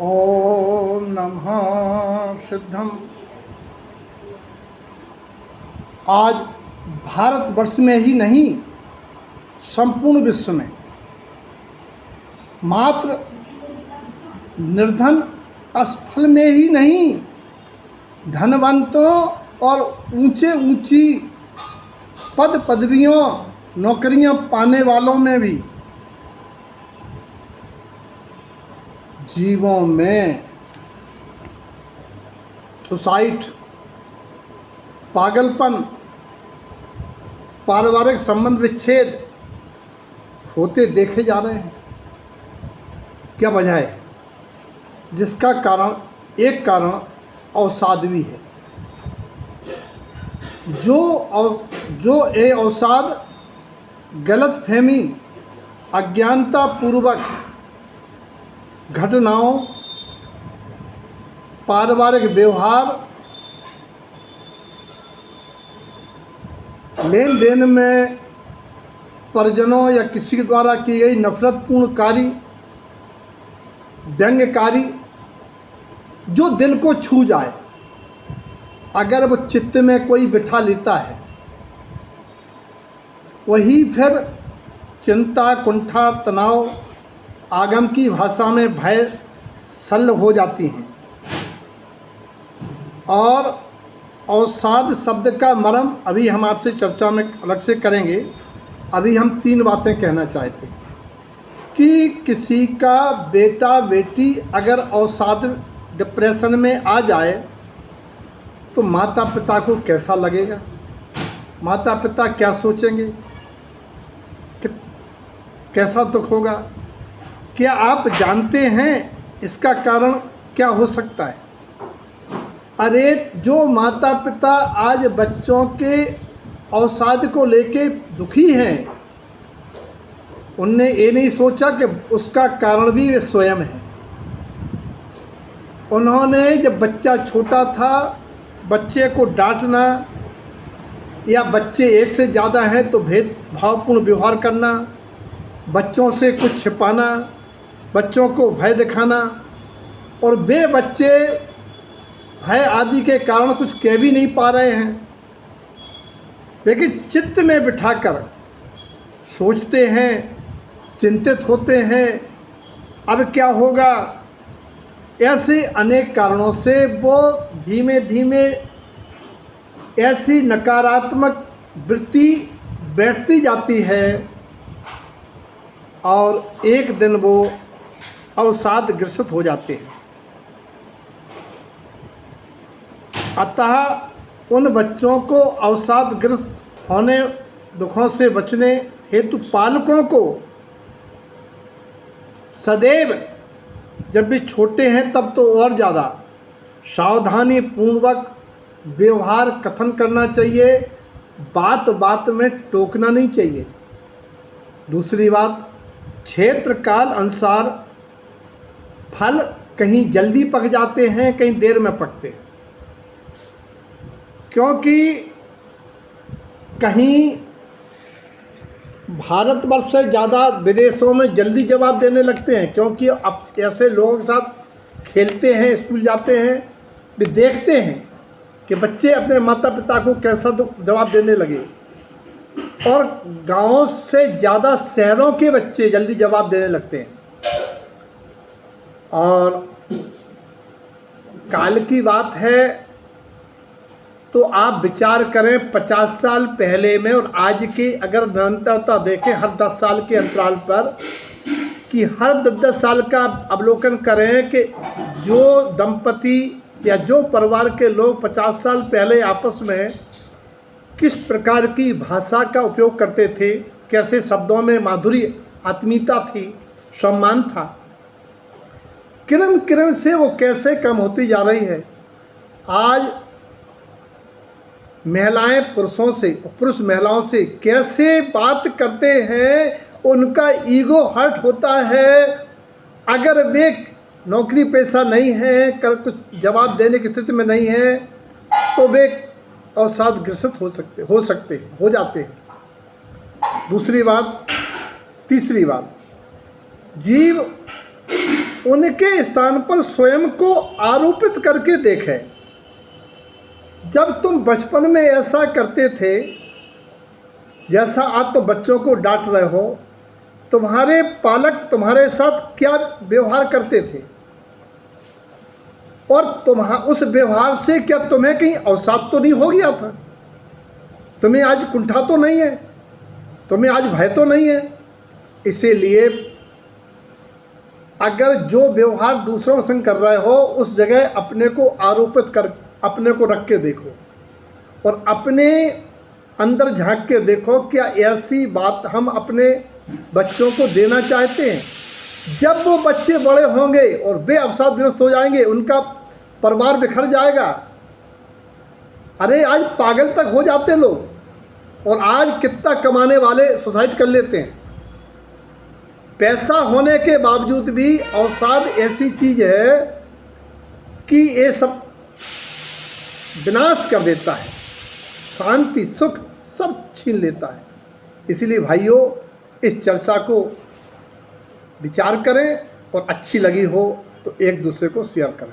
ओम नमः सिद्धम। आज भारतवर्ष में ही नहीं, संपूर्ण विश्व में मात्र निर्धन असफल में ही नहीं, धनवंतों और ऊंचे ऊंची पद पदवियों नौकरियां पाने वालों में भी जीवों में सुसाइड, पागलपन, पारिवारिक संबंध विच्छेद होते देखे जा रहे हैं। क्या वजह है? जिसका एक कारण अवसाद भी है। जो ये अवसाद गलतफहमी, अज्ञानता पूर्वक घटनाओं, पारिवारिक व्यवहार, लेन देन में परिजनों या किसी के द्वारा की गई नफरतपूर्ण कार्य, व्यंग्यकारी, जो दिल को छू जाए, अगर वो चित्त में कोई बिठा लेता है, वही फिर चिंता, कुंठा, तनाव, आगम की भाषा में भय शल्य हो जाती हैं। और अवसाद शब्द का मर्म अभी हम आपसे चर्चा में अलग से करेंगे। अभी हम 3 बातें कहना चाहते हैं कि किसी का बेटा बेटी अगर अवसाद डिप्रेशन में आ जाए तो माता पिता को कैसा लगेगा, माता पिता क्या सोचेंगे, कैसा दुख होगा। क्या आप जानते हैं इसका कारण क्या हो सकता है? अरे जो माता पिता आज बच्चों के अवसाद को लेके दुखी हैं, उनने ये नहीं सोचा कि उसका कारण भी वे स्वयं है। उन्होंने जब बच्चा छोटा था, बच्चे को डांटना या बच्चे एक से ज़्यादा हैं तो भेदभावपूर्ण व्यवहार करना, बच्चों से कुछ छिपाना, बच्चों को भय दिखाना, और वे बच्चे भय आदि के कारण कुछ कह भी नहीं पा रहे हैं, लेकिन चित्त में बिठाकर सोचते हैं, चिंतित होते हैं, अब क्या होगा। ऐसे अनेक कारणों से वो धीमे धीमे ऐसी नकारात्मक वृत्ति बैठती जाती है और एक दिन वो अवसाद ग्रसित हो जाते हैं। अतः उन बच्चों को अवसादग्रस्त होने, दुखों से बचने हेतु पालकों को सदैव, जब भी छोटे हैं तब तो और ज़्यादा सावधानी पूर्वक व्यवहार कथन करना चाहिए, बात बात में टोकना नहीं चाहिए। दूसरी बात, क्षेत्र काल अनुसार फल कहीं जल्दी पक जाते हैं, कहीं देर में पकते हैं, क्योंकि कहीं भारतवर्ष से ज़्यादा विदेशों में जल्दी जवाब देने लगते हैं, क्योंकि अब ऐसे लोगों के साथ खेलते हैं, स्कूल जाते हैं, वे देखते हैं कि बच्चे अपने माता पिता को कैसा जवाब देने लगे। और गांवों से ज़्यादा शहरों के बच्चे जल्दी जवाब देने लगते हैं। और काल की बात है तो आप विचार करें 50 साल पहले में और आज की अगर निरंतरता देखें हर 10 साल के अंतराल पर, कि हर 10 साल का अवलोकन करें कि जो दंपति या जो परिवार के लोग 50 साल पहले आपस में किस प्रकार की भाषा का उपयोग करते थे, कैसे शब्दों में माधुर्य, आत्मीयता थी, सम्मान था, क्रम क्रम से वो कैसे कम होती जा रही है। आज महिलाएं पुरुषों से, पुरुष महिलाओं से कैसे बात करते हैं, उनका ईगो हर्ट होता है। अगर वे नौकरी पेशा नहीं है, कर कुछ जवाब देने की स्थिति में नहीं है, तो वे अवसाद ग्रसित हो जाते हैं। दूसरी बात, तीसरी बात, जीव उनके स्थान पर स्वयं को आरोपित करके देखें। जब तुम बचपन में ऐसा करते थे, जैसा आज तो बच्चों को डांट रहे हो, तुम्हारे पालक तुम्हारे साथ क्या व्यवहार करते थे, और उस व्यवहार से क्या तुम्हें कहीं अवसाद तो नहीं हो गया था? तुम्हें आज कुंठा तो नहीं है? तुम्हें आज भय तो नहीं है? इसीलिए अगर जो व्यवहार दूसरों संग कर रहे हो, उस जगह अपने को आरोपित कर, अपने को रख के देखो और अपने अंदर झांक के देखो, क्या ऐसी बात हम अपने बच्चों को देना चाहते हैं? जब वो बच्चे बड़े होंगे और वे अवसादग्रस्त हो जाएंगे, उनका परिवार बिखर जाएगा। अरे आज पागल तक हो जाते लोग, और आज कितना कमाने वाले सुसाइड कर लेते हैं। पैसा होने के बावजूद भी अवसाद ऐसी चीज़ है कि ये सब विनाश कर देता है, शांति सुख सब छीन लेता है। इसलिए भाइयों, इस चर्चा को विचार करें और अच्छी लगी हो तो एक दूसरे को शेयर करें।